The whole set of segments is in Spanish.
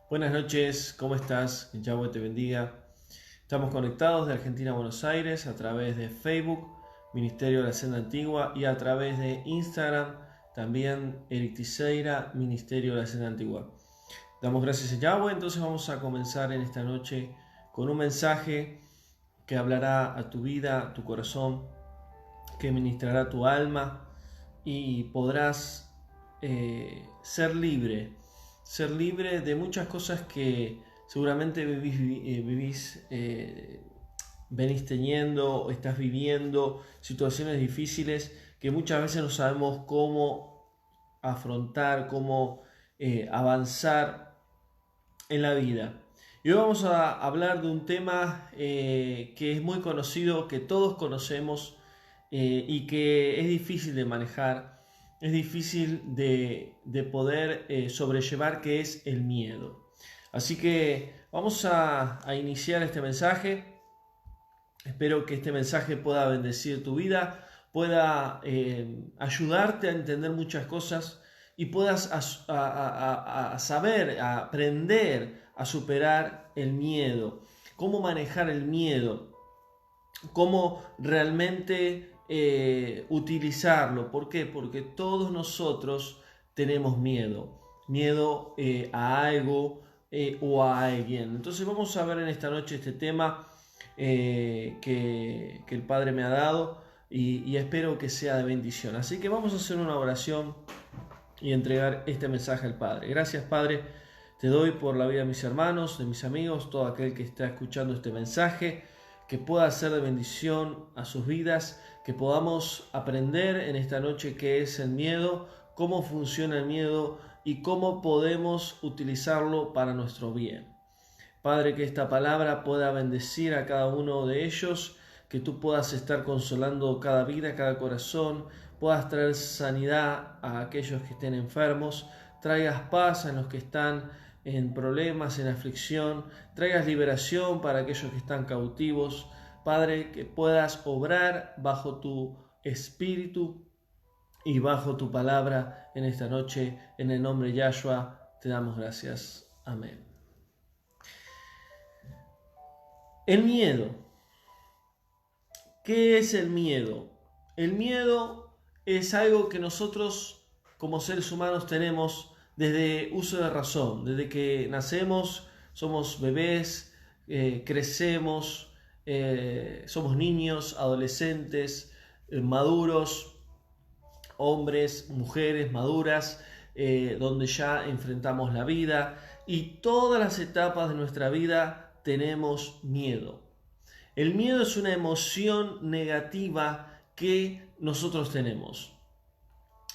Buenas noches, ¿cómo estás? Que Yahweh te bendiga. Estamos conectados de Argentina a Buenos Aires a través de Facebook, Ministerio de la Senda Antigua, y a través de Instagram, también Eric Tiseira, Ministerio de la Senda Antigua. Damos gracias a Yahweh, entonces vamos a comenzar en esta noche con un mensaje que hablará a tu vida, a tu corazón, que ministrará tu alma y podrás ser libre de muchas cosas que seguramente venís teniendo o estás viviendo, situaciones difíciles que muchas veces no sabemos cómo afrontar, cómo avanzar en la vida. Y hoy vamos a hablar de un tema que es muy conocido, que todos conocemos y que es difícil de manejar, es difícil de poder sobrellevar, que es el miedo. Así que vamos a iniciar este mensaje. Espero que este mensaje pueda bendecir tu vida, pueda ayudarte a entender muchas cosas y puedas a saber, a aprender a superar el miedo, cómo manejar el miedo, cómo realmente utilizarlo. ¿Por qué? Porque todos nosotros tenemos miedo a algo o a alguien. Entonces vamos a ver en esta noche este tema que el Padre me ha dado y espero que sea de bendición. Así que vamos a hacer una oración y entregar este mensaje al Padre. Gracias, Padre, te doy por la vida de mis hermanos, de mis amigos, todo aquel que está escuchando este mensaje, que pueda ser de bendición a sus vidas, que podamos aprender en esta noche qué es el miedo, cómo funciona el miedo y cómo podemos utilizarlo para nuestro bien. Padre, que esta palabra pueda bendecir a cada uno de ellos, que tú puedas estar consolando cada vida, cada corazón, puedas traer sanidad a aquellos que estén enfermos, traigas paz a los que están en problemas, en aflicción, traigas liberación para aquellos que están cautivos. Padre, que puedas obrar bajo tu espíritu y bajo tu palabra en esta noche. En el nombre de Yahshua te damos gracias. Amén. El miedo. ¿Qué es el miedo? El miedo es algo que nosotros como seres humanos tenemos desde uso de razón. Desde que nacemos, somos bebés, crecemos, somos niños, adolescentes, maduros, hombres, mujeres maduras, donde ya enfrentamos la vida y todas las etapas de nuestra vida tenemos miedo. El miedo es una emoción negativa que nosotros tenemos.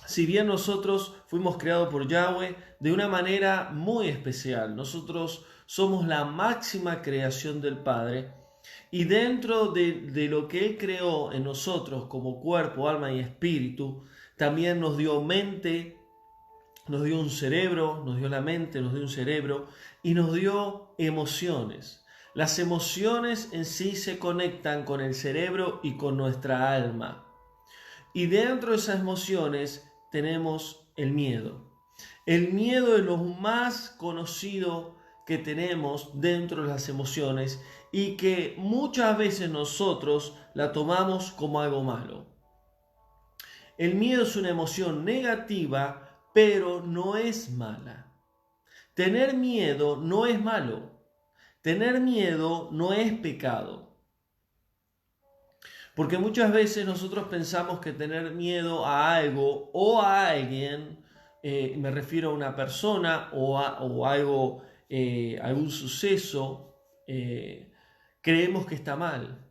Si bien nosotros fuimos creados por Yahweh de una manera muy especial, nosotros somos la máxima creación del Padre, y dentro de lo que Él creó en nosotros como cuerpo, alma y espíritu, también nos dio mente, nos dio un cerebro, nos dio la mente, nos dio un cerebro y nos dio emociones. Las emociones en sí se conectan con el cerebro y con nuestra alma. Y dentro de esas emociones tenemos el miedo. El miedo es lo más conocido que tenemos dentro de las emociones y que muchas veces nosotros la tomamos como algo malo. El miedo es una emoción negativa, pero no es mala. Tener miedo no es malo. Tener miedo no es pecado. Porque muchas veces nosotros pensamos que tener miedo a algo o a alguien, me refiero a una persona o algo, algún suceso, creemos que está mal.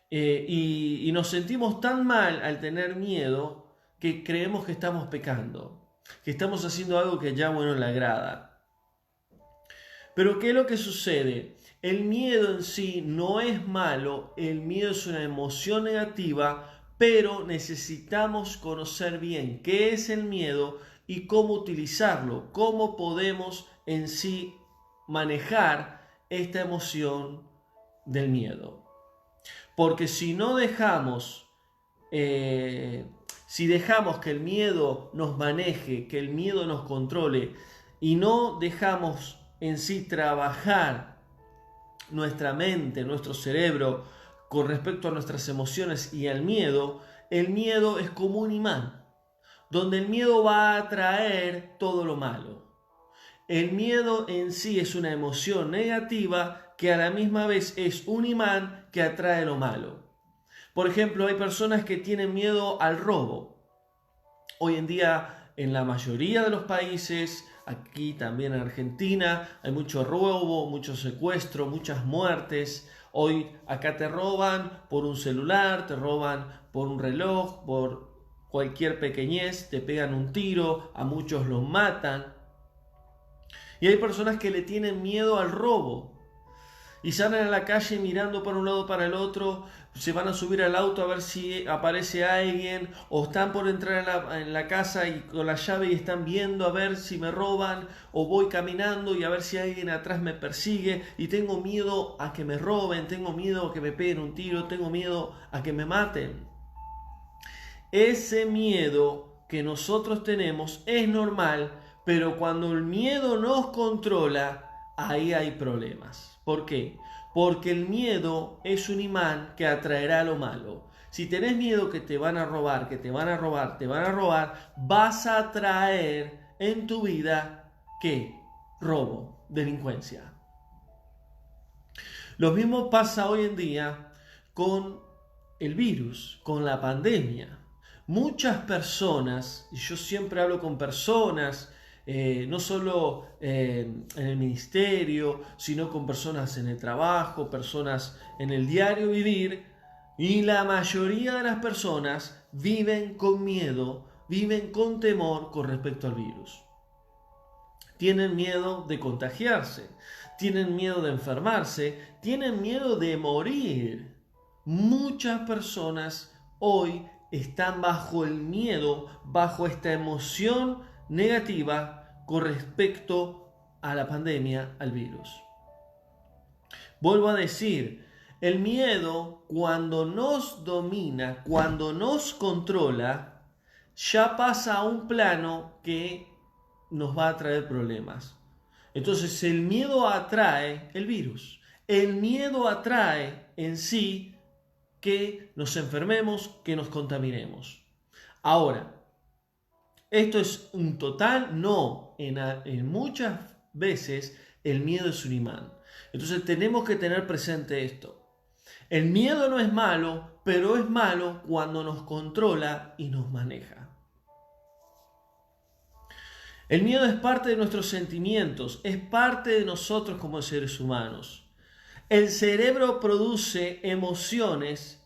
Y nos sentimos tan mal al tener miedo que creemos que estamos pecando, que estamos haciendo algo que ya no le agrada. Pero ¿qué es lo que sucede? El miedo en sí no es malo, el miedo es una emoción negativa, pero necesitamos conocer bien qué es el miedo y cómo utilizarlo, cómo podemos en sí manejar esta emoción del miedo. Porque si no dejamos, si dejamos que el miedo nos maneje, que el miedo nos controle y no dejamos en sí trabajar nuestra mente, nuestro cerebro con respecto a nuestras emociones y al miedo, el miedo es como un imán, donde el miedo va a atraer todo lo malo. El miedo en sí es una emoción negativa que a la misma vez es un imán que atrae lo malo. Por ejemplo, hay personas que tienen miedo al robo. Hoy en día, en la mayoría de los países, aquí también en Argentina, hay mucho robo, mucho secuestro, muchas muertes. Hoy acá te roban por un celular, te roban por un reloj, por cualquier pequeñez, te pegan un tiro, a muchos los matan. Y hay personas que le tienen miedo al robo y salen a la calle mirando para un lado para el otro, se van a subir al auto a ver si aparece alguien, o están por entrar en la casa y con la llave y están viendo a ver si me roban, o voy caminando y a ver si alguien atrás me persigue y tengo miedo a que me roben, tengo miedo a que me peguen un tiro, tengo miedo a que me maten. Ese miedo que nosotros tenemos es normal, pero cuando el miedo nos controla, ahí hay problemas. ¿Por qué? Porque el miedo es un imán que atraerá lo malo. Si tenés miedo que te van a robar, que te van a robar, te van a robar, vas a atraer en tu vida, ¿qué? Robo, delincuencia. Lo mismo pasa hoy en día con el virus, con la pandemia. Muchas personas, y yo siempre hablo con personas, no solo en el ministerio, sino con personas en el trabajo, personas en el diario vivir, y la mayoría de las personas viven con miedo, viven con temor con respecto al virus. Tienen miedo de contagiarse, tienen miedo de enfermarse, tienen miedo de morir. Muchas personas hoy están bajo el miedo, bajo esta emoción negativa con respecto a la pandemia, al virus. Vuelvo a decir, el miedo cuando nos domina, cuando nos controla, ya pasa a un plano que nos va a traer problemas. Entonces el miedo atrae el virus. El miedo atrae en sí que nos enfermemos, que nos contaminemos. Ahora, esto es un total no. En muchas veces el miedo es un imán. Entonces tenemos que tener presente esto. El miedo no es malo, pero es malo cuando nos controla y nos maneja. El miedo es parte de nuestros sentimientos, es parte de nosotros como seres humanos. El cerebro produce emociones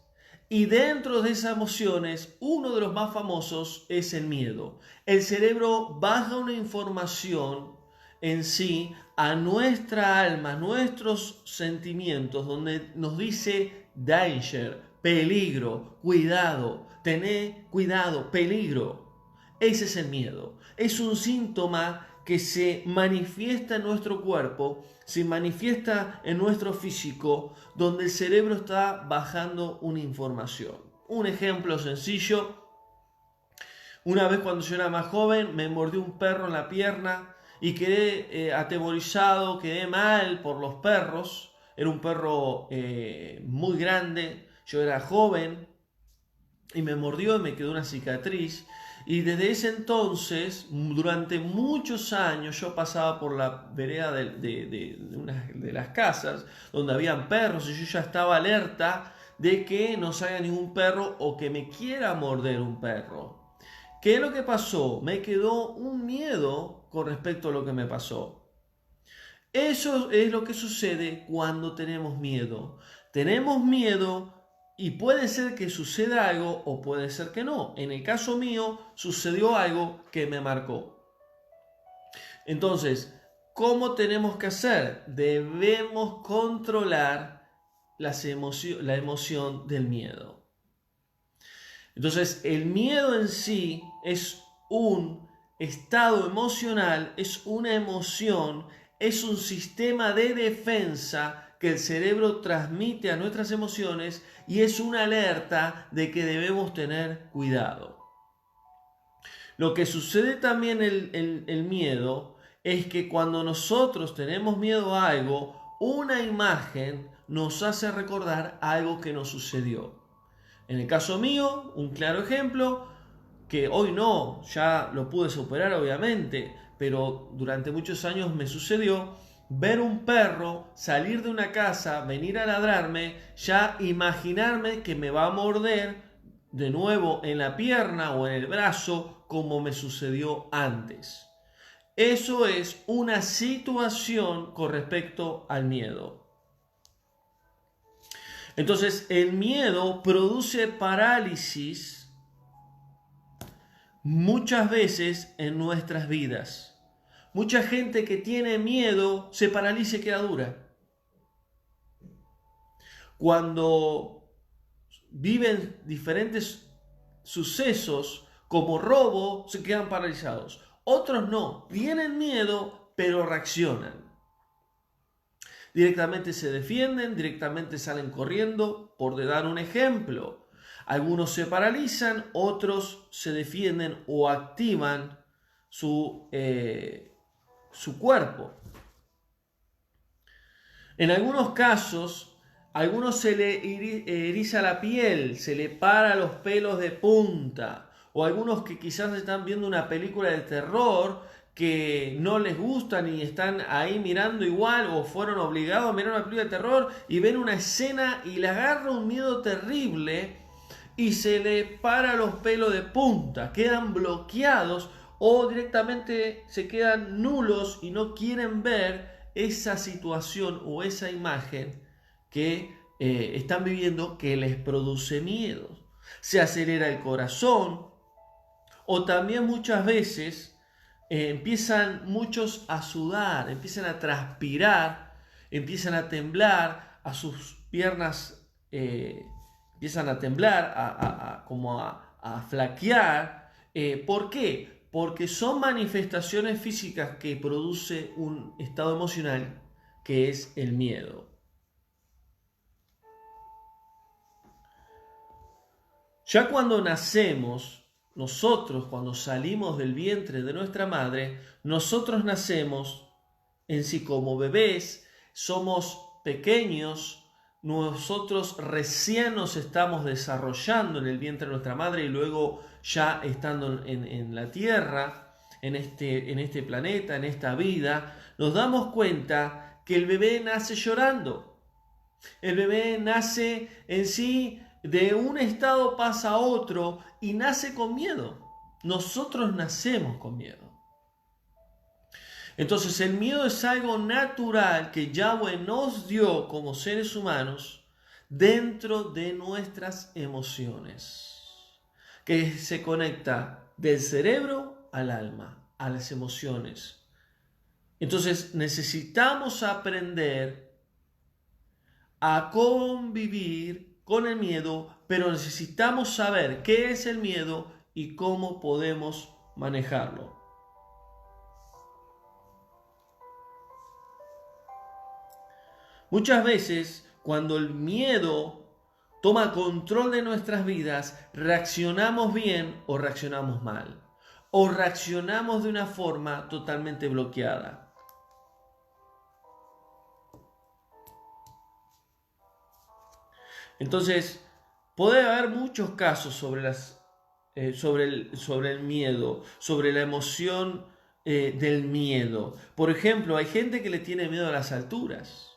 y dentro de esas emociones, uno de los más famosos es el miedo. El cerebro baja una información en sí a nuestra alma, a nuestros sentimientos, donde nos dice danger, peligro, cuidado, tené cuidado, peligro. Ese es el miedo. Es un síntoma que se manifiesta en nuestro cuerpo, se manifiesta en nuestro físico, donde el cerebro está bajando una información. Un ejemplo sencillo. Una vez cuando yo era más joven, me mordió un perro en la pierna y quedé atemorizado, quedé mal por los perros. Era un perro muy grande, yo era joven y me mordió y me quedó una cicatriz. Y desde ese entonces, durante muchos años, yo pasaba por la vereda de una de las casas donde habían perros y yo ya estaba alerta de que no salga ningún perro o que me quiera morder un perro. ¿Qué es lo que pasó? Me quedó un miedo con respecto a lo que me pasó. Eso es lo que sucede cuando tenemos miedo. Tenemos miedo. Y puede ser que suceda algo o puede ser que no. En el caso mío sucedió algo que me marcó. Entonces, ¿cómo tenemos que hacer? Debemos controlar la emoción del miedo. Entonces, el miedo en sí es un estado emocional, es una emoción, es un sistema de defensa que el cerebro transmite a nuestras emociones y es una alerta de que debemos tener cuidado. Lo que sucede también el miedo es que cuando nosotros tenemos miedo a algo, una imagen nos hace recordar algo que nos sucedió. En el caso mío, un claro ejemplo, que hoy no, ya lo pude superar obviamente, pero durante muchos años me sucedió ver un perro salir de una casa, venir a ladrarme, ya imaginarme que me va a morder de nuevo en la pierna o en el brazo como me sucedió antes. Eso es una situación con respecto al miedo. Entonces, el miedo produce parálisis muchas veces en nuestras vidas. Mucha gente que tiene miedo se paraliza y queda dura. Cuando viven diferentes sucesos como robo, se quedan paralizados. Otros no, tienen miedo, pero reaccionan. Directamente se defienden, directamente salen corriendo, por dar un ejemplo. Algunos se paralizan, otros se defienden o activan su cuerpo. En algunos casos, a algunos se le eriza la piel, se le para los pelos de punta, o algunos que quizás están viendo una película de terror que no les gustan y están ahí mirando igual o fueron obligados a mirar una película de terror y ven una escena y le agarra un miedo terrible y se le para los pelos de punta, quedan bloqueados o directamente se quedan nulos y no quieren ver esa situación o esa imagen que están viviendo que les produce miedo. Se acelera el corazón o también muchas veces empiezan muchos a sudar, empiezan a transpirar, empiezan a temblar, a sus piernas empiezan a temblar, como a flaquear. ¿Por qué? Porque son manifestaciones físicas que produce un estado emocional que es el miedo. Ya cuando nacemos, nosotros cuando salimos del vientre de nuestra madre, nosotros nacemos en sí como bebés, somos pequeños, nosotros recién nos estamos desarrollando en el vientre de nuestra madre y luego ya estando en la tierra, en este planeta, en esta vida, nos damos cuenta que el bebé nace llorando. El bebé nace en sí, de un estado pasa a otro y nace con miedo. Nosotros nacemos con miedo. Entonces el miedo es algo natural que Yahweh nos dio como seres humanos dentro de nuestras emociones, que se conecta del cerebro al alma, a las emociones. Entonces necesitamos aprender a convivir con el miedo, pero necesitamos saber qué es el miedo y cómo podemos manejarlo. Muchas veces, cuando el miedo toma control de nuestras vidas, reaccionamos bien o reaccionamos mal, o reaccionamos de una forma totalmente bloqueada. Entonces, puede haber muchos casos sobre el miedo, sobre la emoción del miedo. Por ejemplo, hay gente que le tiene miedo a las alturas.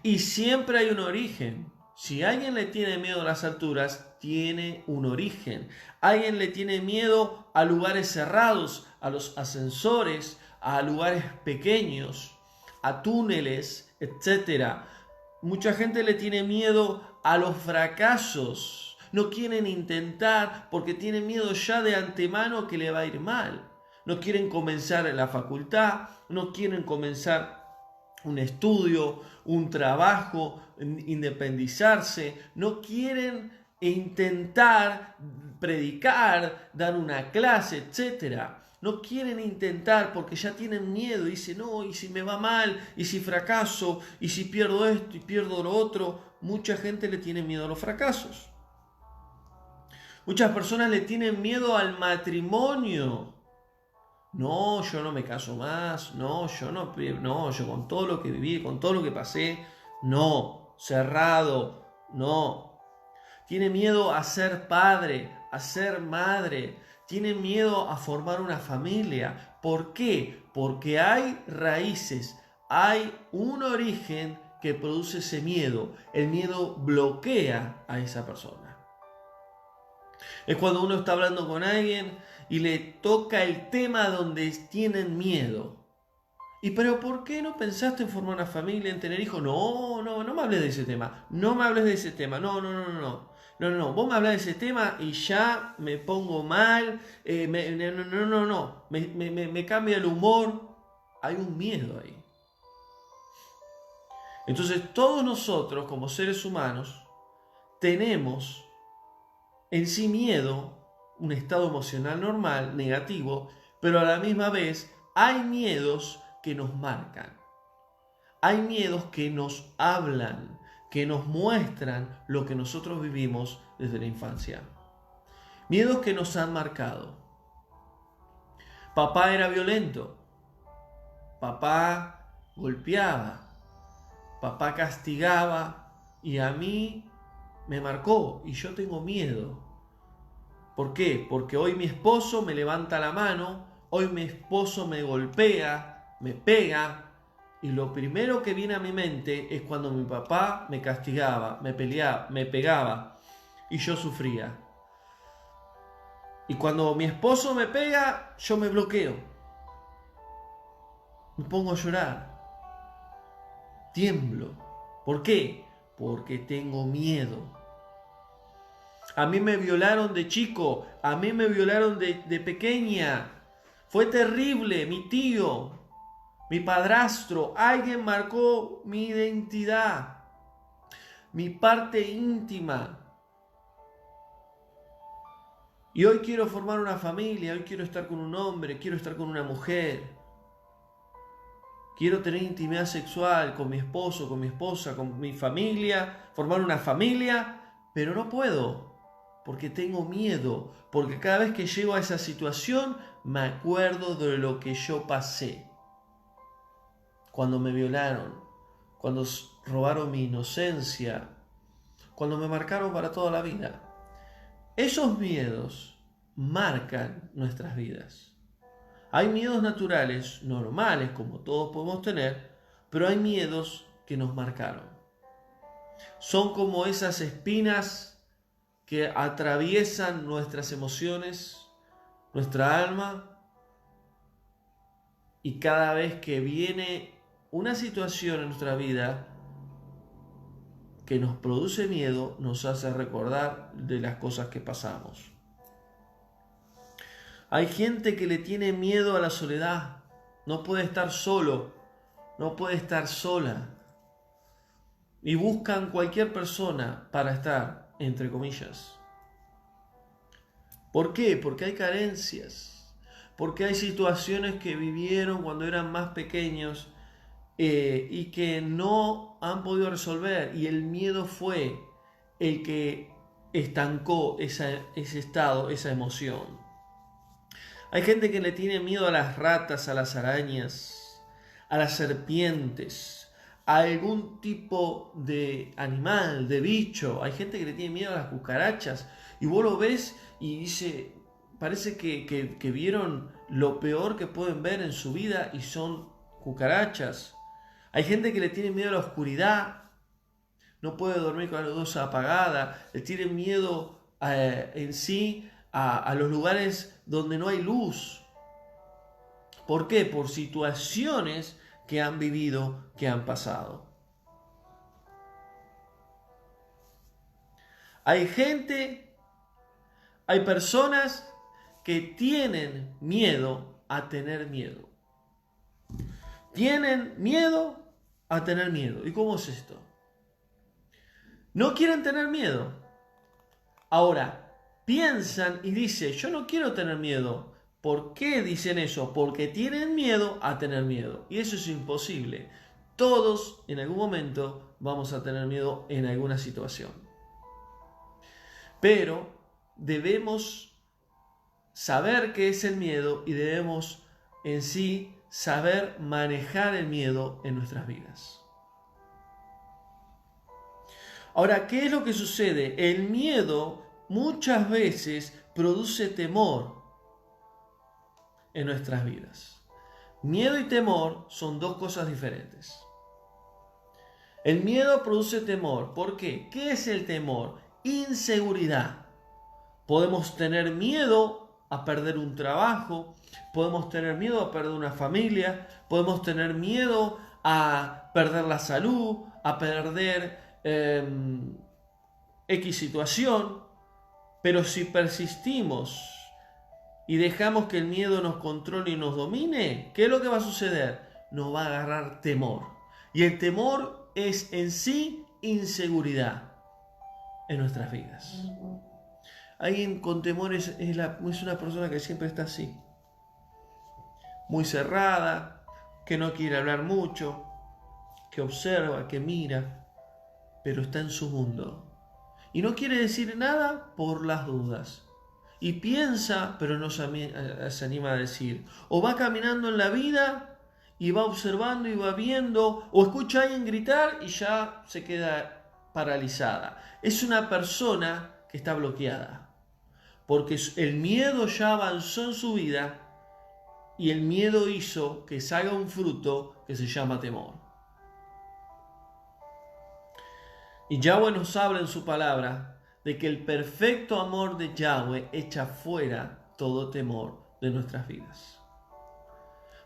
Y siempre hay un origen. Si alguien le tiene miedo a las alturas, tiene un origen. Alguien le tiene miedo a lugares cerrados, a los ascensores, a lugares pequeños, a túneles, etc. Mucha gente le tiene miedo a los fracasos. No quieren intentar porque tienen miedo ya de antemano que le va a ir mal. No quieren comenzar en la facultad, no quieren comenzar un estudio, un trabajo, independizarse. No quieren intentar predicar, dar una clase, etc. No quieren intentar porque ya tienen miedo. Dicen, no, y si me va mal, y si fracaso, y si pierdo esto y pierdo lo otro. Mucha gente le tiene miedo a los fracasos. Muchas personas le tienen miedo al matrimonio No, yo no me caso más. No, yo con todo lo que viví, con todo lo que pasé, no, cerrado, no. Tiene miedo a ser padre, a ser madre. Tiene miedo a formar una familia. ¿Por qué? Porque hay raíces, hay un origen que produce ese miedo. El miedo bloquea a esa persona. Es cuando uno está hablando con alguien y le toca el tema donde tienen miedo. ¿Y pero por qué no pensaste en formar una familia, en tener hijos? No me hables de ese tema. No me hables de ese tema. No. Vos me hablas de ese tema y ya me pongo mal. No. Me cambia el humor. Hay un miedo ahí. Entonces todos nosotros como seres humanos tenemos en sí miedo, un estado emocional normal, negativo, pero a la misma vez hay miedos que nos marcan. Hay miedos que nos hablan, que nos muestran lo que nosotros vivimos desde la infancia. Miedos que nos han marcado. Papá era violento. Papá golpeaba. Papá castigaba y a mí me marcó y yo tengo miedo. ¿Por qué? Porque hoy mi esposo me levanta la mano, hoy mi esposo me golpea, me pega, y lo primero que viene a mi mente es cuando mi papá me castigaba, me peleaba, me pegaba y yo sufría. Y cuando mi esposo me pega, yo me bloqueo. Me pongo a llorar. Tiemblo. ¿Por qué? Porque tengo miedo. A mí me violaron de chico, a mí me violaron de pequeña. Fue terrible, mi tío, mi padrastro, alguien marcó mi identidad, mi parte íntima. Y hoy quiero formar una familia, hoy quiero estar con un hombre, quiero estar con una mujer. Quiero tener intimidad sexual con mi esposo, con mi esposa, con mi familia, formar una familia, pero no puedo. Porque tengo miedo, porque cada vez que llego a esa situación me acuerdo de lo que yo pasé. Cuando me violaron, cuando robaron mi inocencia, cuando me marcaron para toda la vida. Esos miedos marcan nuestras vidas. Hay miedos naturales, normales, como todos podemos tener, pero hay miedos que nos marcaron. Son como esas espinas que atraviesan nuestras emociones, nuestra alma, y cada vez que viene una situación en nuestra vida que nos produce miedo, nos hace recordar de las cosas que pasamos. Hay gente que le tiene miedo a la soledad, no puede estar solo, no puede estar sola, y buscan cualquier persona para estar, entre comillas. ¿Por qué? Porque hay carencias, porque hay situaciones que vivieron cuando eran más pequeños y que no han podido resolver, y el miedo fue el que estancó ese estado, esa emoción. Hay gente que le tiene miedo a las ratas, a las arañas, a las serpientes, a algún tipo de animal, de bicho. Hay gente que le tiene miedo a las cucarachas. Y vos lo ves y dice, parece que vieron lo peor que pueden ver en su vida y son cucarachas. Hay gente que le tiene miedo a la oscuridad. No puede dormir con la luz apagada. Le tiene miedo en sí a los lugares donde no hay luz. ¿Por qué? Por situaciones que han vivido, que han pasado. Hay gente, hay personas que tienen miedo a tener miedo. Tienen miedo a tener miedo. ¿Y cómo es esto? No quieren tener miedo. Ahora, piensan y dicen, yo no quiero tener miedo. ¿Por qué dicen eso? Porque tienen miedo a tener miedo. Y eso es imposible. Todos en algún momento vamos a tener miedo en alguna situación. Pero debemos saber qué es el miedo y debemos en sí saber manejar el miedo en nuestras vidas. Ahora, ¿qué es lo que sucede? El miedo muchas veces produce temor en nuestras vidas. Miedo y temor son dos cosas diferentes. El miedo produce temor. ¿Por qué? ¿Qué es el temor? Inseguridad. Podemos tener miedo a perder un trabajo, podemos tener miedo a perder una familia, podemos tener miedo a perder la salud, a perder X situación, pero si persistimos y dejamos que el miedo nos controle y nos domine, ¿qué es lo que va a suceder? Nos va a agarrar temor. Y el temor es en sí inseguridad en nuestras vidas. Alguien con temor es una persona que siempre está así, muy cerrada, que no quiere hablar mucho, que observa, que mira, pero está en su mundo. Y no quiere decir nada por las dudas. Y piensa, pero no se anima a decir. O va caminando en la vida y va observando y va viendo, o escucha a alguien gritar y ya se queda paralizada. Es una persona que está bloqueada. Porque el miedo ya avanzó en su vida y el miedo hizo que salga un fruto que se llama temor. Y Yahweh nos habla en su palabra de que el perfecto amor de Yahweh echa fuera todo temor de nuestras vidas.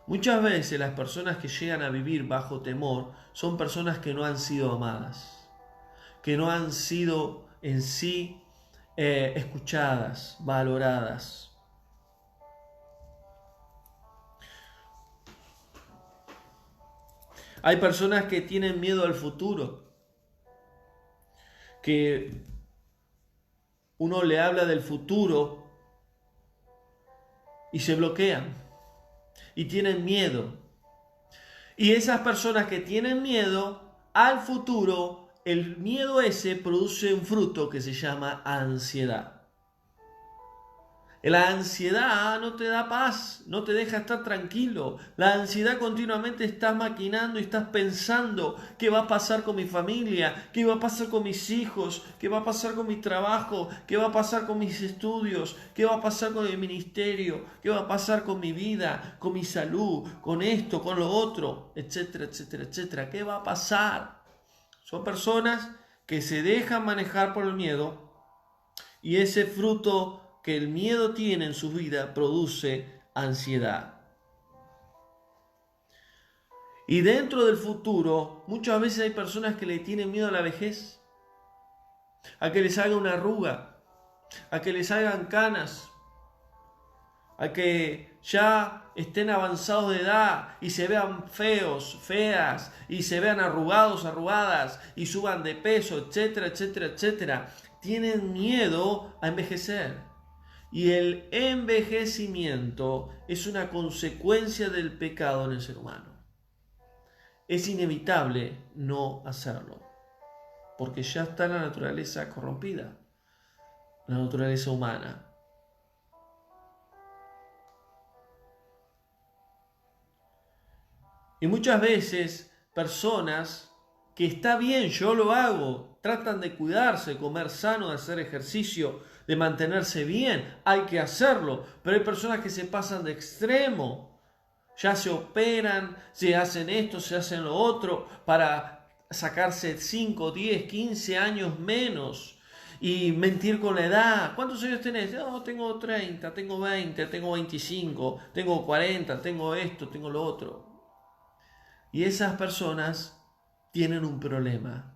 Muchas veces las personas que llegan a vivir bajo temor son personas que no han sido amadas, que no han sido en sí escuchadas, valoradas. Hay personas que tienen miedo al futuro, que uno le habla del futuro y se bloquean y tienen miedo. Y esas personas que tienen miedo al futuro, el miedo ese produce un fruto que se llama ansiedad. La ansiedad no te da paz, no te deja estar tranquilo. La ansiedad continuamente estás maquinando y estás pensando qué va a pasar con mi familia, qué va a pasar con mis hijos, qué va a pasar con mi trabajo, qué va a pasar con mis estudios, qué va a pasar con el ministerio, qué va a pasar con mi vida, con mi salud, con esto, con lo otro, etcétera, etcétera, etcétera. ¿Qué va a pasar? Son personas que se dejan manejar por el miedo y ese fruto que el miedo tiene en su vida produce ansiedad. Y dentro del futuro, muchas veces hay personas que le tienen miedo a la vejez, a que les haga una arruga, a que les hagan canas, a que ya estén avanzados de edad y se vean feos, feas, y se vean arrugados, arrugadas, y suban de peso, etcétera, etcétera, etcétera. Tienen miedo a envejecer. Y el envejecimiento es una consecuencia del pecado en el ser humano. Es inevitable no hacerlo, porque ya está la naturaleza corrompida, la naturaleza humana. Y muchas veces personas que está bien, yo lo hago, tratan de cuidarse, comer sano, de hacer ejercicio, de mantenerse bien, hay que hacerlo, pero hay personas que se pasan de extremo, ya se operan, se hacen esto, se hacen lo otro, para sacarse 5, 10, 15 años menos y mentir con la edad. ¿Cuántos años tenés? No, tengo 30, tengo 20, tengo 25, tengo 40, tengo esto, tengo lo otro. Y esas personas tienen un problema.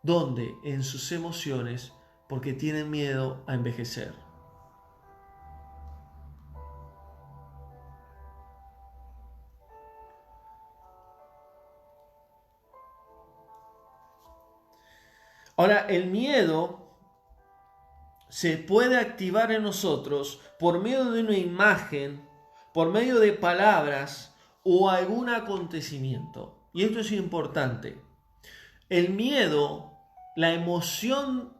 ¿Dónde? En sus emociones, porque tienen miedo a envejecer. Ahora, el miedo se puede activar en nosotros por medio de una imagen, por medio de palabras o algún acontecimiento. Y esto es importante. El miedo, la emoción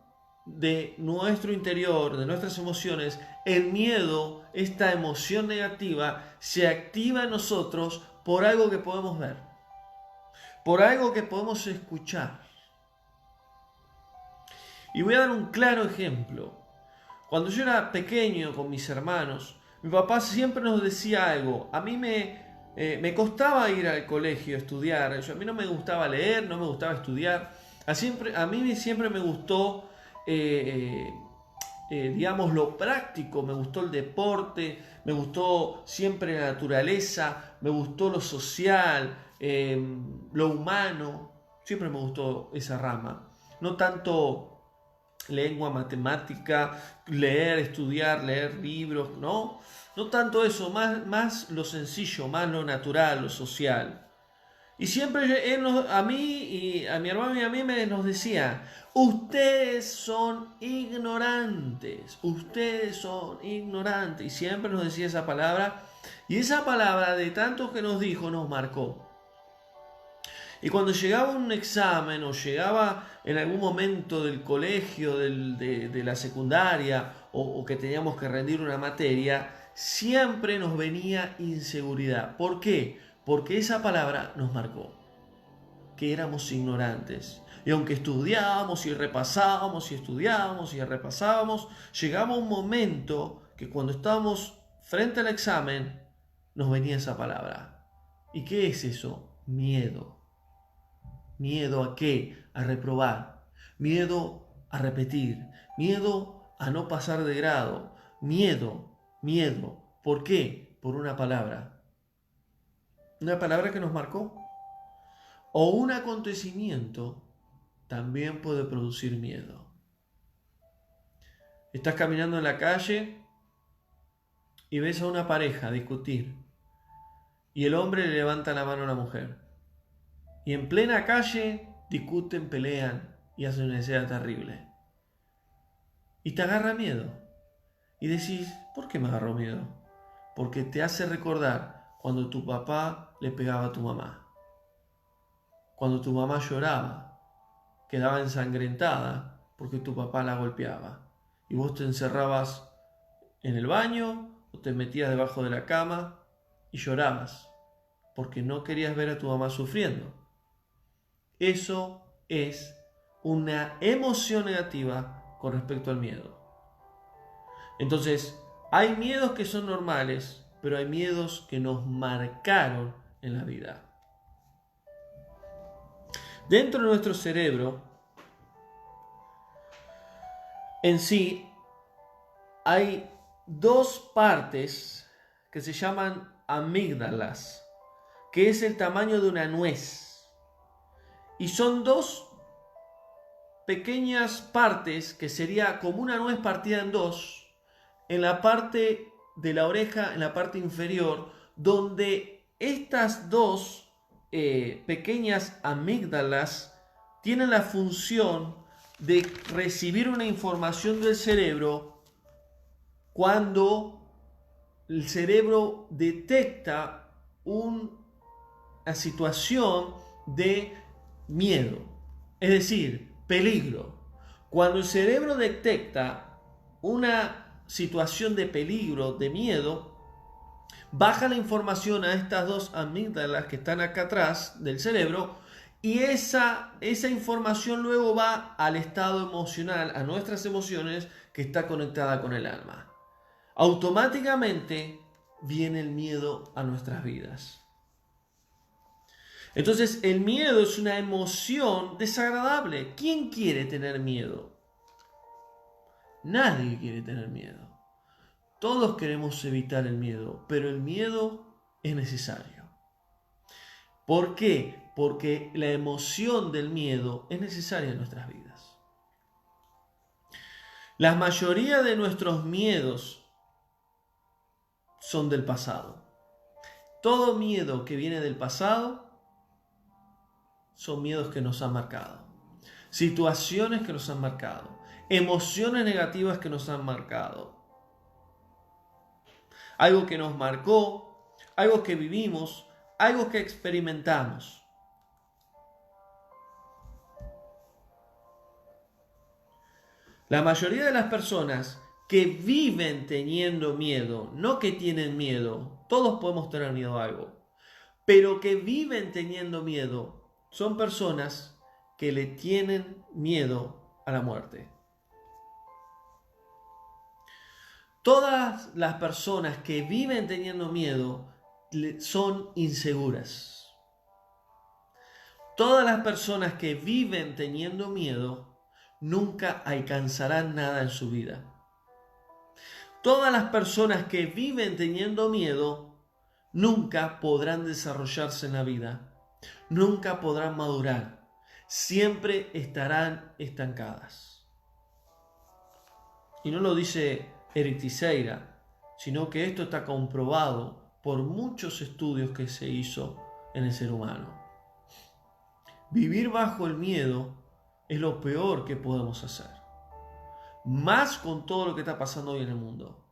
de nuestro interior, de nuestras emociones, el miedo, esta emoción negativa, se activa en nosotros por algo que podemos ver, por algo que podemos escuchar. Y voy a dar un claro ejemplo. Cuando yo era pequeño con mis hermanos, mi papá siempre nos decía algo. A mí me costaba ir al colegio a estudiar. A mí no me gustaba leer, no me gustaba estudiar. A mí siempre me gustó, digamos, lo práctico. Me gustó el deporte, me gustó siempre la naturaleza, me gustó lo social, lo humano. Siempre me gustó esa rama. No tanto lengua, matemática, estudiar, leer libros, ¿no? No tanto eso, más lo sencillo, más lo natural, lo social. Y siempre a mí y a mi hermano y a mí nos decía, ustedes son ignorantes, y siempre nos decía esa palabra, y esa palabra de tanto que nos dijo nos marcó. Y cuando llegaba un examen o llegaba en algún momento del colegio, de la secundaria o que teníamos que rendir una materia, siempre nos venía inseguridad. ¿Por qué? Porque esa palabra nos marcó, que éramos ignorantes. Y aunque estudiábamos y repasábamos y estudiábamos y repasábamos, llegaba un momento que cuando estábamos frente al examen, nos venía esa palabra. ¿Y qué es eso? Miedo. ¿Miedo a qué? A reprobar. Miedo a repetir. Miedo a no pasar de grado. Miedo. ¿Por qué? Por una palabra. Una palabra que nos marcó. O un acontecimiento también puede producir miedo. Estás caminando en la calle y ves a una pareja discutir. Y el hombre le levanta la mano a la mujer. Y en plena calle discuten, pelean y hacen una escena terrible. Y te agarra miedo. Y decís, ¿por qué me agarró miedo? Porque te hace recordar cuando tu papá le pegaba a tu mamá. Cuando tu mamá lloraba, quedaba ensangrentada porque tu papá la golpeaba. Y vos te encerrabas en el baño o te metías debajo de la cama y llorabas porque no querías ver a tu mamá sufriendo. Eso es una emoción negativa con respecto al miedo. Entonces, hay miedos que son normales, pero hay miedos que nos marcaron en la vida. Dentro de nuestro cerebro, en sí, hay dos partes que se llaman amígdalas, que es el tamaño de una nuez. Y son dos pequeñas partes que sería como una nuez partida en dos, en la parte de la oreja, en la parte inferior, donde estas dos pequeñas amígdalas tienen la función de recibir una información del cerebro cuando el cerebro detecta una situación de miedo, es decir, peligro. Cuando el cerebro detecta una situación de peligro, de miedo, baja la información a estas dos amígdalas que están acá atrás del cerebro y esa información luego va al estado emocional, a nuestras emociones, que está conectada con el alma. Automáticamente viene el miedo a nuestras vidas. Entonces, el miedo es una emoción desagradable. ¿Quién quiere tener miedo? Nadie quiere tener miedo. Todos queremos evitar el miedo, pero el miedo es necesario. ¿Por qué? Porque la emoción del miedo es necesaria en nuestras vidas. La mayoría de nuestros miedos son del pasado. Todo miedo que viene del pasado son miedos que nos han marcado, situaciones que nos han marcado, emociones negativas que nos han marcado. Algo que nos marcó, algo que vivimos, algo que experimentamos. La mayoría de las personas que viven teniendo miedo, no que tienen miedo, todos podemos tener miedo a algo, pero que viven teniendo miedo, son personas que le tienen miedo a la muerte. Todas las personas que viven teniendo miedo son inseguras. Todas las personas que viven teniendo miedo nunca alcanzarán nada en su vida. Todas las personas que viven teniendo miedo nunca podrán desarrollarse en la vida, nunca podrán madurar, siempre estarán estancadas. Y no lo dice Eric Teixeira, sino que esto está comprobado por muchos estudios que se hizo en el ser humano. Vivir bajo el miedo es lo peor que podemos hacer, más con todo lo que está pasando hoy en el mundo.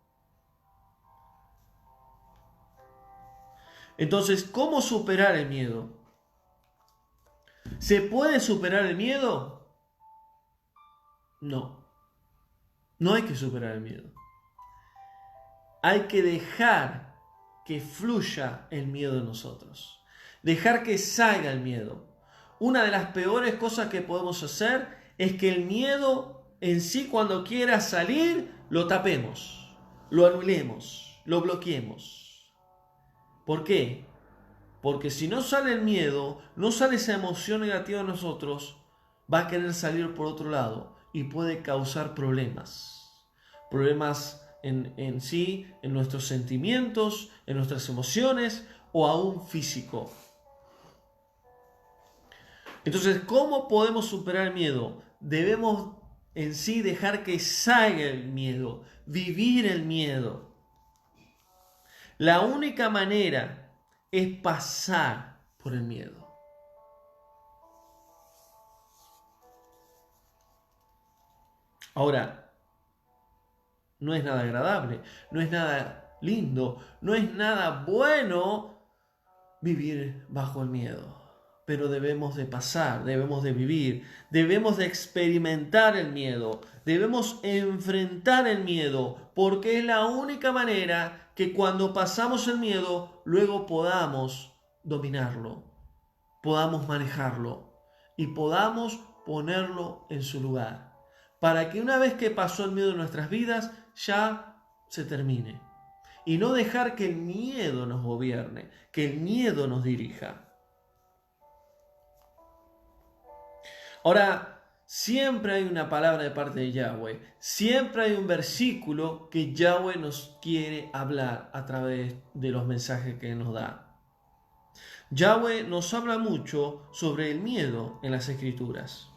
Entonces, ¿cómo superar el miedo? ¿Se puede superar el miedo? No, no hay que superar el miedo. Hay que dejar que fluya el miedo en nosotros. Dejar que salga el miedo. Una de las peores cosas que podemos hacer es que el miedo en sí, cuando quiera salir, lo tapemos, lo anulemos, lo bloqueemos. ¿Por qué? Porque si no sale el miedo, no sale esa emoción negativa en nosotros, va a querer salir por otro lado y puede causar problemas. Problemas en sí, en nuestros sentimientos, en nuestras emociones o aún físico. Entonces, ¿cómo podemos superar el miedo? Debemos en sí dejar que salga el miedo, vivir el miedo. La única manera es pasar por el miedo. Ahora, no es nada agradable, no es nada lindo, no es nada bueno vivir bajo el miedo. Pero debemos de pasar, debemos de vivir, debemos de experimentar el miedo, debemos enfrentar el miedo, porque es la única manera que cuando pasamos el miedo, luego podamos dominarlo, podamos manejarlo y podamos ponerlo en su lugar, para que una vez que pasó el miedo en nuestras vidas, ya se termine. Y no dejar que el miedo nos gobierne, que el miedo nos dirija. Ahora, siempre hay una palabra de parte de Yahweh, siempre hay un versículo que Yahweh nos quiere hablar a través de los mensajes que nos da. Yahweh nos habla mucho sobre el miedo en las Escrituras.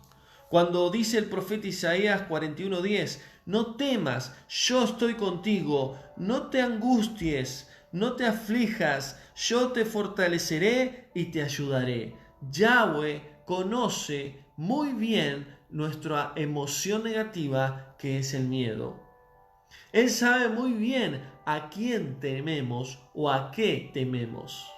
Cuando dice el profeta Isaías 41:10, no temas, yo estoy contigo, no te angusties, no te aflijas, yo te fortaleceré y te ayudaré. Yahweh conoce muy bien nuestra emoción negativa, que es el miedo. Él sabe muy bien a quién tememos o a qué tememos.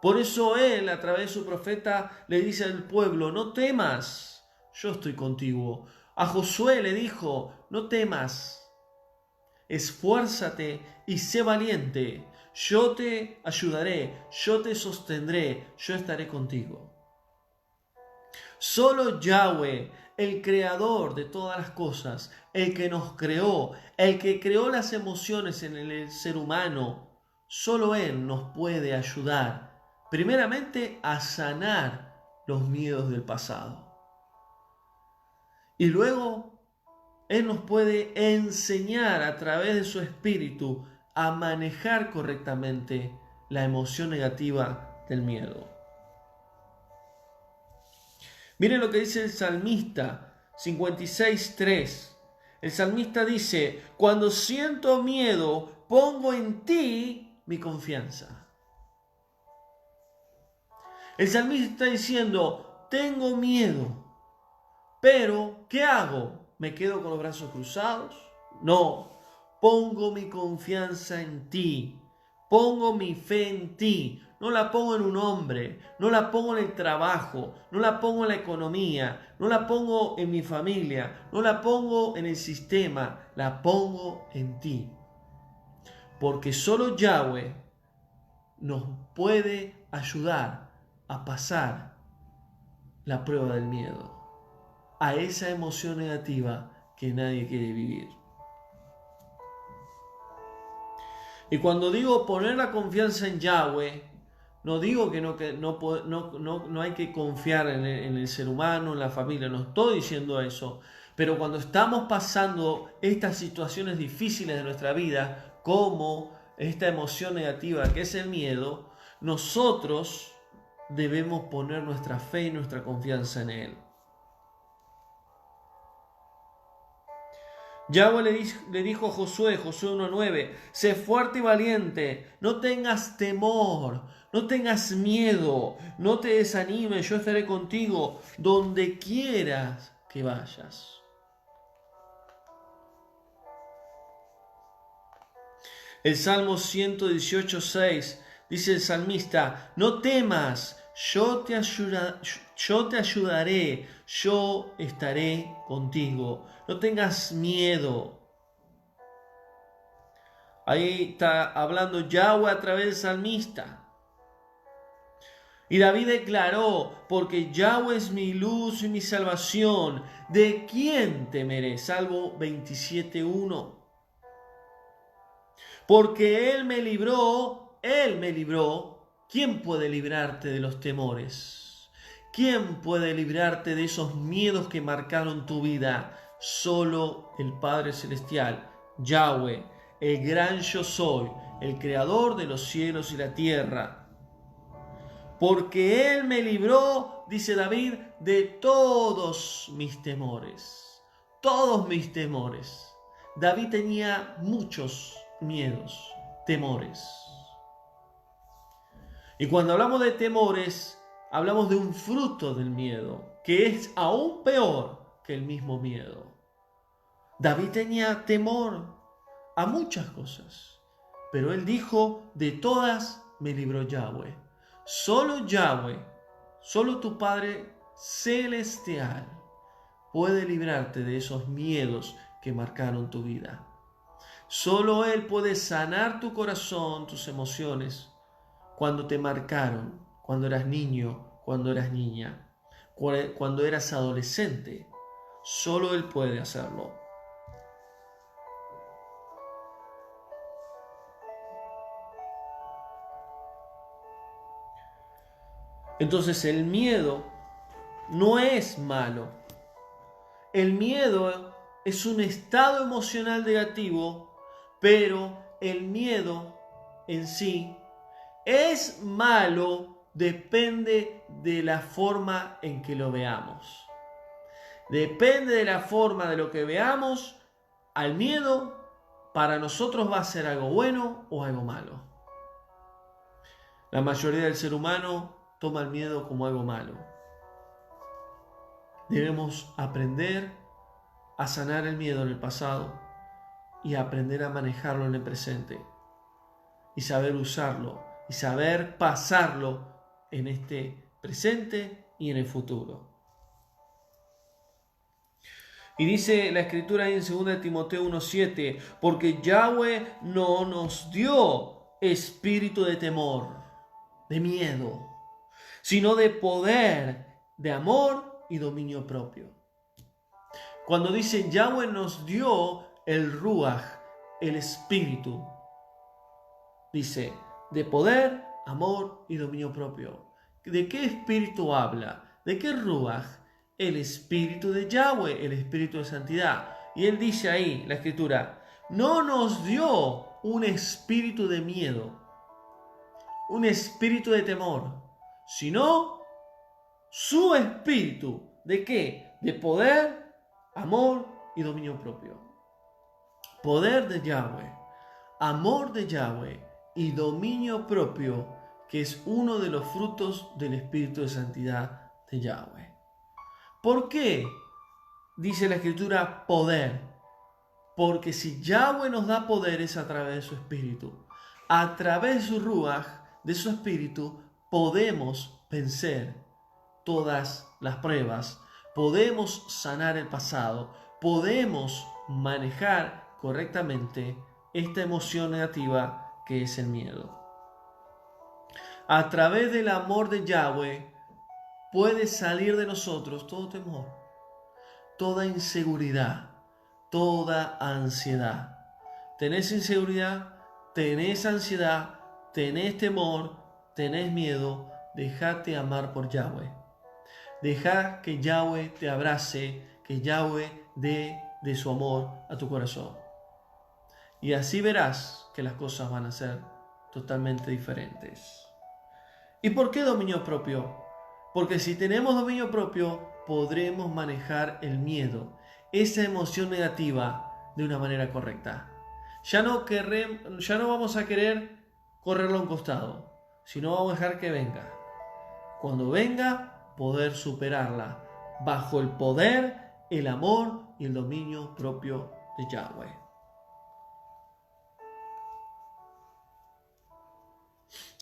Por eso Él, a través de su profeta, le dice al pueblo, no temas, yo estoy contigo. A Josué le dijo, no temas, esfuérzate y sé valiente. Yo te ayudaré, yo te sostendré, yo estaré contigo. Solo Yahweh, el creador de todas las cosas, el que nos creó, el que creó las emociones en el ser humano, solo Él nos puede ayudar, primeramente a sanar los miedos del pasado. Y luego Él nos puede enseñar a través de su espíritu a manejar correctamente la emoción negativa del miedo. Miren lo que dice el salmista 56:3. El salmista dice, cuando siento miedo, pongo en ti mi confianza. El salmista está diciendo, tengo miedo, pero ¿qué hago? ¿Me quedo con los brazos cruzados? No, pongo mi confianza en ti. Pongo mi fe en ti. No la pongo en un hombre, no la pongo en el trabajo, no la pongo en la economía, no la pongo en mi familia, no la pongo en el sistema, la pongo en ti. Porque solo Yahweh nos puede ayudar a pasar la prueba del miedo, a esa emoción negativa que nadie quiere vivir. Y cuando digo poner la confianza en Yahweh, no digo que no hay que confiar en el ser humano, en la familia, no estoy diciendo eso. Pero cuando estamos pasando estas situaciones difíciles de nuestra vida, como esta emoción negativa que es el miedo, nosotros debemos poner nuestra fe y nuestra confianza en Él. Yahweh le dijo a Josué 1:9, sé fuerte y valiente, no tengas temor, no tengas miedo, no te desanimes, yo estaré contigo donde quieras que vayas. El Salmo 118:6 dice el salmista, no temas, yo te ayudaré, yo estaré contigo. No tengas miedo. Ahí está hablando Yahweh a través del salmista. Y David declaró, porque Yahweh es mi luz y mi salvación, ¿de quién temeré? Salmo 27:1. Porque Él me libró, ¿quién puede librarte de los temores? ¿Quién puede librarte de esos miedos que marcaron tu vida? Solo el Padre Celestial, Yahweh, el gran yo soy, el creador de los cielos y la tierra. Porque Él me libró, dice David, de todos mis temores. Todos mis temores. David tenía muchos miedos, temores. Y cuando hablamos de temores, hablamos de un fruto del miedo, que es aún peor que el mismo miedo. David tenía temor a muchas cosas, pero él dijo, de todas me libró Yahweh. Yahweh, solo tu Padre Celestial puede librarte de esos miedos que marcaron tu vida. Solo Él puede sanar tu corazón, tus emociones, cuando te marcaron, cuando eras niño, cuando eras niña, cuando eras adolescente. Solo Él puede hacerlo. Entonces el miedo no es malo. El miedo es un estado emocional negativo, pero el miedo en sí es malo, depende de la forma en que lo veamos. Depende de la forma de lo que veamos, al miedo para nosotros va a ser algo bueno o algo malo. La mayoría del ser humano toma el miedo como algo malo. Debemos aprender a sanar el miedo en el pasado y aprender a manejarlo en el presente y saber usarlo y saber pasarlo en este presente y en el futuro. Y dice la escritura ahí en 2 Timoteo 1:7, porque Yahweh no nos dio espíritu de temor, de miedo, sino de poder, de amor y dominio propio. Cuando dice Yahweh nos dio el Ruach, el espíritu, dice de poder, amor y dominio propio. ¿De qué espíritu habla? ¿De qué Ruach? El espíritu de Yahweh, el espíritu de santidad. Y él dice ahí, la escritura, no nos dio un espíritu de miedo, un espíritu de temor, sino su espíritu. ¿De qué? De poder, amor y dominio propio. Poder de Yahweh, amor de Yahweh y dominio propio, que es uno de los frutos del espíritu de santidad de Yahweh. ¿Por qué dice la escritura poder? Porque si Yahweh nos da poder es a través de su espíritu. a través de su Ruaj, de su espíritu, podemos vencer todas las pruebas, podemos sanar el pasado, podemos manejar correctamente esta emoción negativa que es el miedo. A través del amor de Yahweh puede salir de nosotros todo temor, toda inseguridad, toda ansiedad. ¿Tenés inseguridad? ¿Tenés ansiedad? ¿Tenés temor? ¿Tenés miedo? Déjate amar por Yahweh. Deja que Yahweh te abrace, que Yahweh dé de su amor a tu corazón. Y así verás que las cosas van a ser totalmente diferentes. ¿Y por qué dominio propio? Porque si tenemos dominio propio, podremos manejar el miedo, esa emoción negativa, de una manera correcta. Ya no vamos a querer correrlo a un costado, sino vamos a dejar que venga. Cuando venga, poder superarla, bajo el poder, el amor y el dominio propio de Yahweh.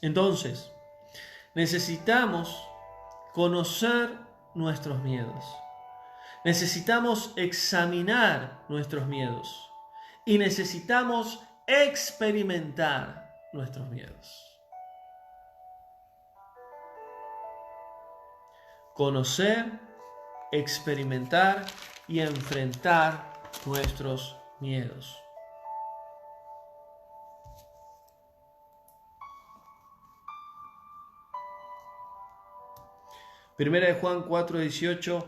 Entonces, necesitamos conocer nuestros miedos. Necesitamos examinar nuestros miedos. Y necesitamos experimentar nuestros miedos. Conocer, experimentar y enfrentar nuestros miedos. Primera de Juan 4:18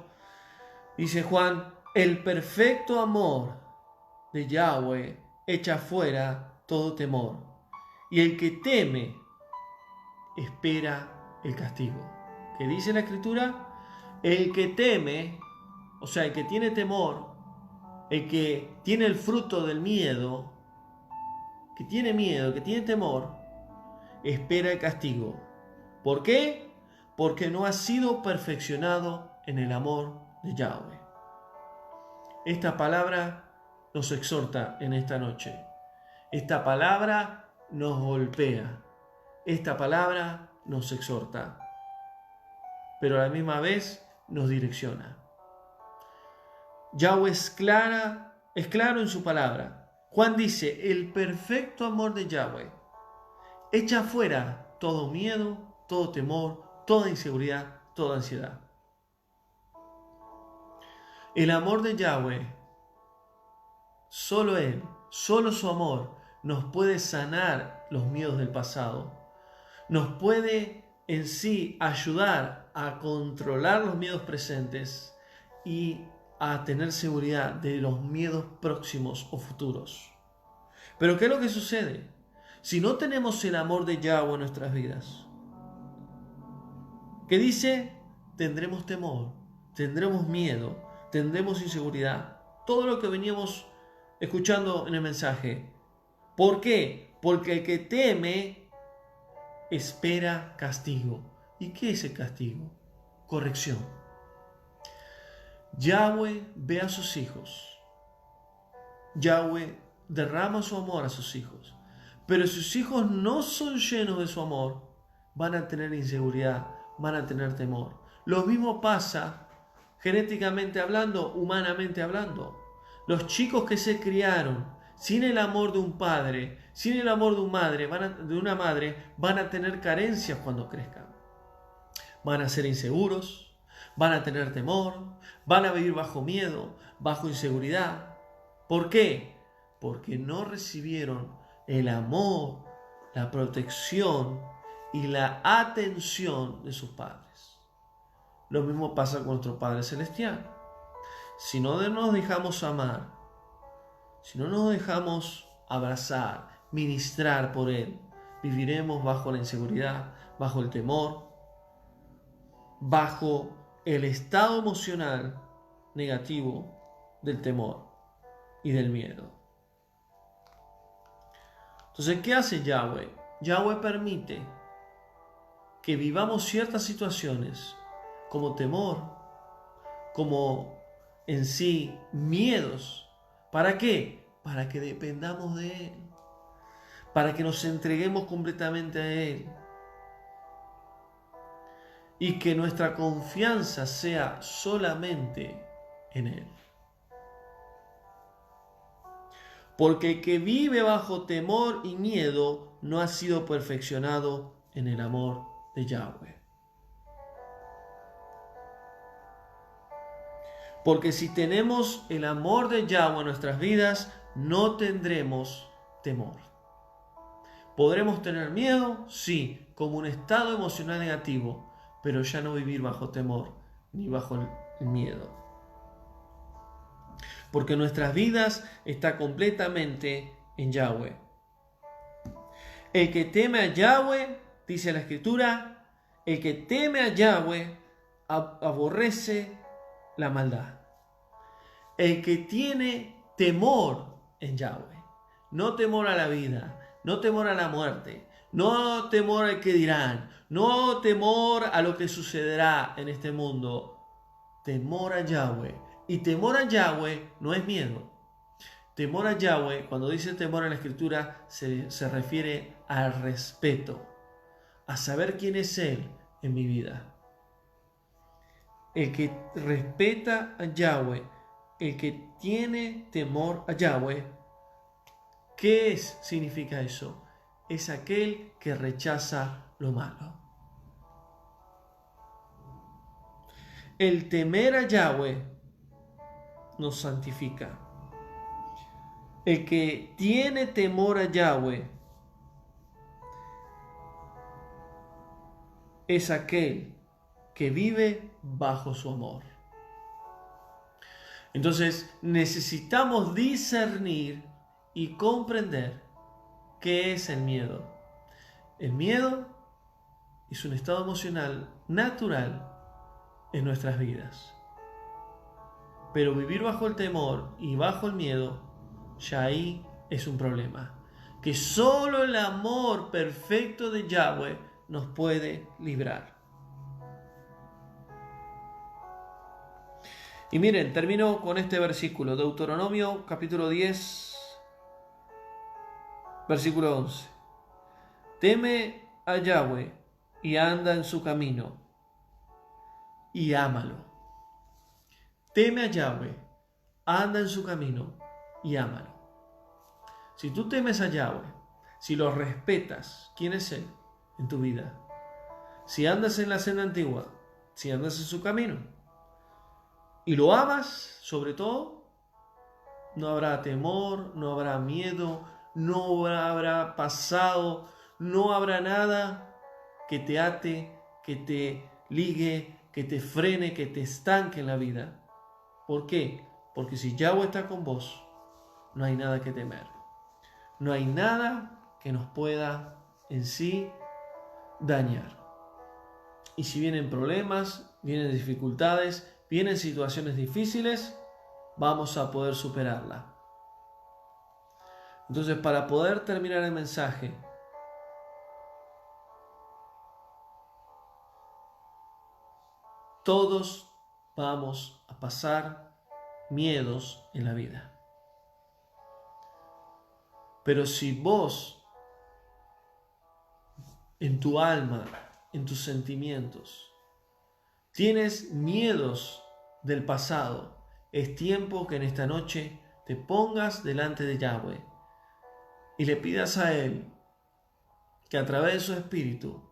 dice Juan: el perfecto amor de Yahweh echa fuera todo temor, y el que teme espera el castigo. ¿Qué dice la Escritura? El que teme, o sea, el que tiene temor, el que tiene el fruto del miedo, que tiene miedo, que tiene temor, espera el castigo. ¿Por qué? Porque no ha sido perfeccionado en el amor de Yahweh. Esta palabra nos exhorta en esta noche. Esta palabra nos golpea. Esta palabra nos exhorta. Pero a la misma vez nos direcciona. Yahweh es claro en su palabra. Juan dice: el perfecto amor de Yahweh echa fuera todo miedo, todo temor, toda inseguridad, toda ansiedad. El amor de Yahweh, solo Él, solo su amor nos puede sanar los miedos del pasado. Nos puede en sí ayudar a controlar los miedos presentes y a tener seguridad de los miedos próximos o futuros. Pero ¿qué es lo que sucede? Si no tenemos el amor de Yahweh en nuestras vidas, ¿qué dice? Tendremos temor, tendremos miedo, tendremos inseguridad. Todo lo que veníamos escuchando en el mensaje. ¿Por qué? Porque el que teme espera castigo. ¿Y qué es el castigo? Corrección. Yahweh ve a sus hijos. Yahweh derrama su amor a sus hijos. Pero si sus hijos no son llenos de su amor, van a tener inseguridad, van a tener temor. Lo mismo pasa genéticamente hablando, humanamente hablando. Los chicos que se criaron sin el amor de un padre, sin el amor de una madre, van a tener carencias cuando crezcan. Van a ser inseguros, van a tener temor, van a vivir bajo miedo, bajo inseguridad. ¿Por qué? Porque no recibieron el amor, la protección y la atención de sus padres. Lo mismo pasa con nuestro Padre Celestial. Si no nos dejamos amar, si no nos dejamos abrazar, ministrar por Él, viviremos bajo la inseguridad, bajo el temor, bajo el estado emocional negativo del temor y del miedo. Entonces, ¿qué hace Yahweh? Yahweh permite que vivamos ciertas situaciones como temor, como en sí miedos. ¿Para qué? Para que dependamos de Él. para que nos entreguemos completamente a Él y que nuestra confianza sea solamente en Él. Porque el que vive bajo temor y miedo no ha sido perfeccionado en el amor de Yahweh. Porque si tenemos el amor de Yahweh en nuestras vidas, no tendremos temor. ¿Podremos tener miedo? Sí, como un estado emocional negativo, pero ya no vivir bajo temor ni bajo el miedo. Porque nuestras vidas están completamente en Yahweh. El que teme a Yahweh, dice la Escritura, el que teme a Yahweh aborrece la maldad. El que tiene temor en Yahweh, no temor a la vida, no temor a la muerte, no temor al que dirán, no temor a lo que sucederá en este mundo, temor a Yahweh. Y temor a Yahweh no es miedo. Temor a Yahweh, cuando dice temor en la Escritura, se refiere al respeto, a saber quién es Él en mi vida. El que respeta a Yahweh, el que tiene temor a Yahweh, ¿qué significa eso? Es aquel que rechaza lo malo. El temer a Yahweh nos santifica. El que tiene temor a Yahweh es aquel que vive bajo su amor. Entonces necesitamos discernir y comprender qué es el miedo. El miedo es un estado emocional natural en nuestras vidas. Pero vivir bajo el temor y bajo el miedo, ya ahí es un problema. Que solo el amor perfecto de Yahweh nos puede librar. Y miren, termino con este versículo, Deuteronomio capítulo 10, versículo 11. Teme a Yahweh y anda en su camino y ámalo. Teme a Yahweh, anda en su camino y ámalo. Si tú temes a Yahweh, si lo respetas, ¿quién es Él en tu vida? Si andas en la senda antigua, si andas en su camino, y lo amas, sobre todo, no habrá temor, no habrá miedo, no habrá pasado, no habrá nada que te ate, que te ligue, que te frene, que te estanque en la vida. ¿Por qué? Porque si Yahweh está con vos, no hay nada que temer. No hay nada que nos pueda en sí dañar. Y si vienen problemas, vienen dificultades, vienen situaciones difíciles, vamos a poder superarla. Entonces, para poder terminar el mensaje, todos vamos a pasar miedos en la vida. Pero si vos, en tu alma, en tus sentimientos, tienes miedos del pasado, es tiempo que en esta noche te pongas delante de Yahweh y le pidas a Él que a través de su Espíritu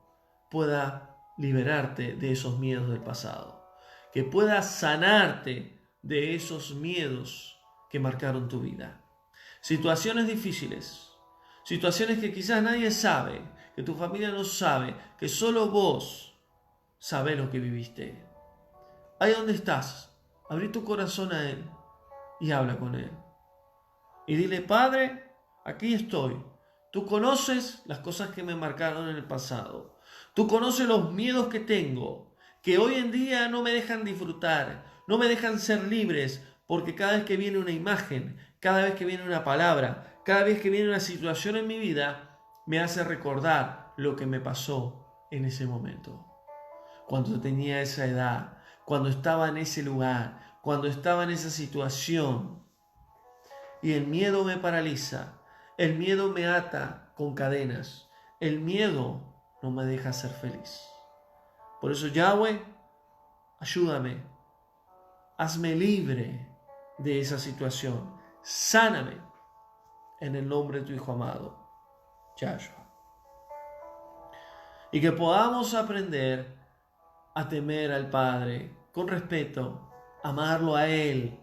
pueda liberarte de esos miedos del pasado, que pueda sanarte de esos miedos que marcaron tu vida. Situaciones difíciles, situaciones que quizás nadie sabe, que tu familia no sabe, que solo vos sabés lo que viviste. Ahí donde estás, abrí tu corazón a Él y habla con Él. Y dile: Padre, aquí estoy. Tú conoces las cosas que me marcaron en el pasado. Tú conoces los miedos que tengo, que hoy en día no me dejan disfrutar, no me dejan ser libres, porque cada vez que viene una imagen, cada vez que viene una palabra, cada vez que viene una situación en mi vida, me hace recordar lo que me pasó en ese momento. Cuando tenía esa edad, cuando estaba en ese lugar, cuando estaba en esa situación. Y el miedo me paraliza, el miedo me ata, con cadenas. El miedo no me deja ser feliz. Por eso, Yahweh, ayúdame. Hazme libre de esa situación. Sáname en el nombre de tu Hijo amado, Yahshua. Y que podamos aprender a temer al Padre con respeto, amarlo a Él.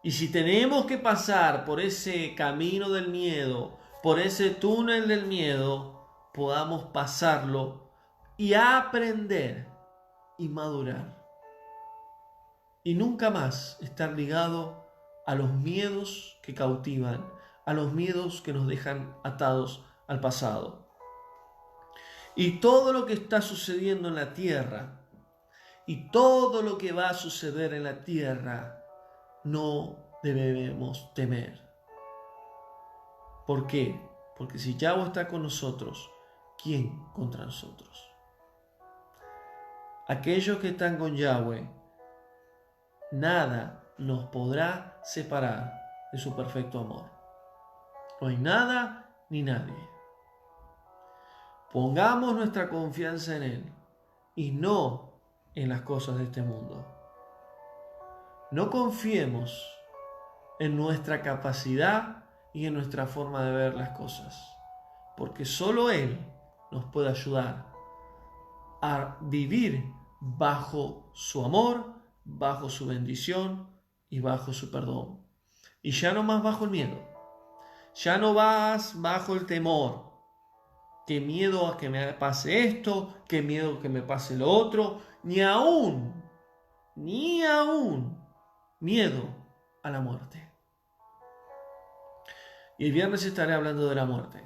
Y si tenemos que pasar por ese camino del miedo, por ese túnel del miedo, podamos pasarlo y aprender y madurar. Y nunca más estar ligado a los miedos que cautivan, a los miedos que nos dejan atados al pasado. Y todo lo que está sucediendo en la tierra, y todo lo que va a suceder en la tierra, no debemos temer. ¿Por qué? Porque si Yahweh está con nosotros, ¿quién contra nosotros? Aquellos que están con Yahweh, nada nos podrá separar de su perfecto amor. No hay nada ni nadie. Pongamos nuestra confianza en Él y no en las cosas de este mundo. No confiemos en nuestra capacidad y en nuestra forma de ver las cosas, porque solo Él nos puede ayudar a vivir bajo su amor, bajo su bendición y bajo su perdón. Y ya no más bajo el miedo, ya no vas bajo el temor. Qué miedo a que me pase esto, qué miedo que me pase lo otro, ni aún miedo a la muerte. Y el viernes estaré hablando de la muerte.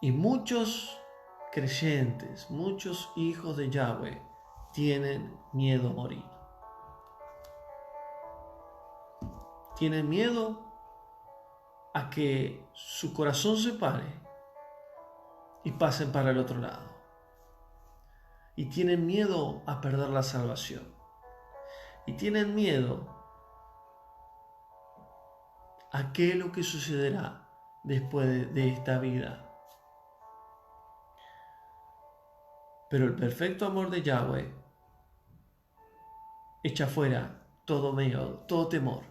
Y muchos creyentes, muchos hijos de Yahweh tienen miedo a morir. Tienen miedo a que su corazón se pare y pasen para el otro lado. Y tienen miedo a perder la salvación. Y tienen miedo a qué es lo que sucederá después de esta vida. Pero el perfecto amor de Yahweh echa fuera todo miedo, todo temor.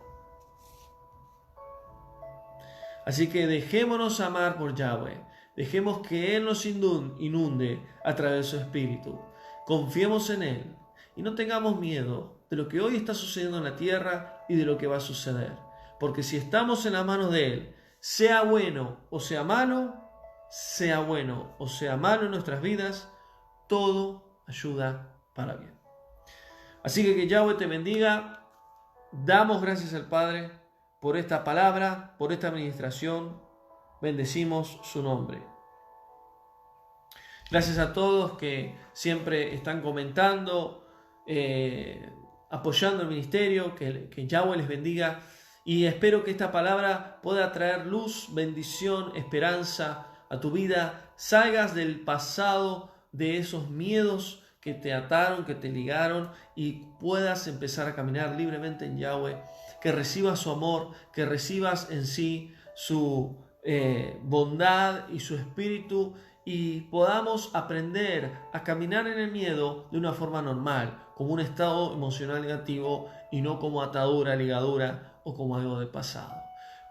Así que dejémonos amar por Yahweh. Dejemos que Él nos inunde a través de su Espíritu. Confiemos en Él y no tengamos miedo de lo que hoy está sucediendo en la tierra y de lo que va a suceder. Porque si estamos en las manos de Él, sea bueno o sea malo en nuestras vidas, todo ayuda para bien. Así que Yahweh te bendiga. Damos gracias al Padre por esta palabra, por esta administración. Bendecimos su nombre. Gracias a todos que siempre están comentando, apoyando el ministerio, que Yahweh les bendiga. Y espero que esta palabra pueda traer luz, bendición, esperanza a tu vida. Salgas del pasado, de esos miedos que te ataron, que te ligaron, y puedas empezar a caminar libremente en Yahweh. Que recibas su amor, que recibas en sí su bondad y su espíritu, y podamos aprender a caminar en el miedo de una forma normal, como un estado emocional negativo y no como atadura, ligadura o como algo del pasado.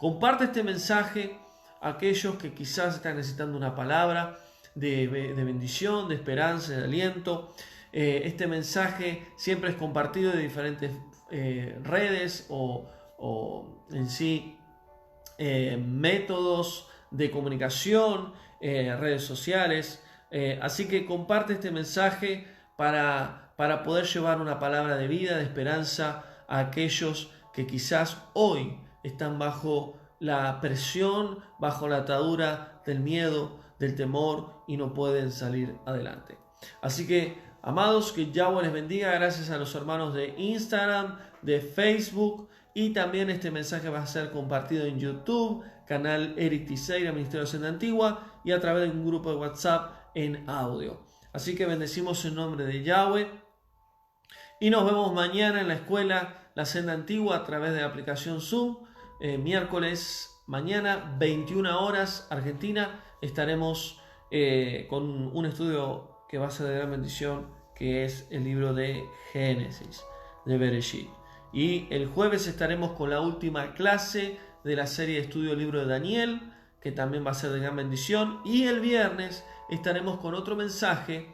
Comparte este mensaje a aquellos que quizás están necesitando una palabra de bendición, de esperanza, de aliento. Este mensaje siempre es compartido de diferentes redes o en sí métodos de comunicación, redes sociales. Así que comparte este mensaje para poder llevar una palabra de vida, de esperanza a aquellos que quizás hoy están bajo la presión, bajo la atadura del miedo, del temor y no pueden salir adelante. Así que, amados, que Yahweh les bendiga. Gracias a los hermanos de Instagram, de Facebook, y también este mensaje va a ser compartido en YouTube, canal Eric Tiseira, Ministerio de Senda Antigua, y a través de un grupo de WhatsApp en audio. Así que bendecimos el nombre de Yahweh y nos vemos mañana en la escuela La Senda Antigua a través de la aplicación Zoom, miércoles mañana, 21 horas, Argentina, estaremos con un estudio que va a ser de gran bendición, que es el libro de Génesis, de Bereshit. Y el jueves estaremos con la última clase de la serie de estudio del libro de Daniel, que también va a ser de gran bendición. Y el viernes estaremos con otro mensaje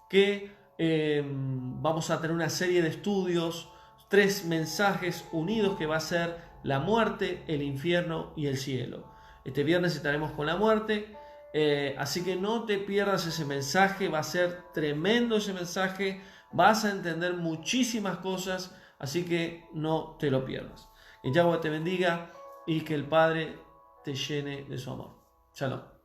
que vamos a tener una serie de estudios, 3 mensajes unidos, que va a ser la muerte, el infierno y el cielo. Este viernes estaremos con la muerte, así que no te pierdas ese mensaje, va a ser tremendo ese mensaje, vas a entender muchísimas cosas, así que no te lo pierdas. Que Yahweh te bendiga y que el Padre te llene de su amor. Shalom.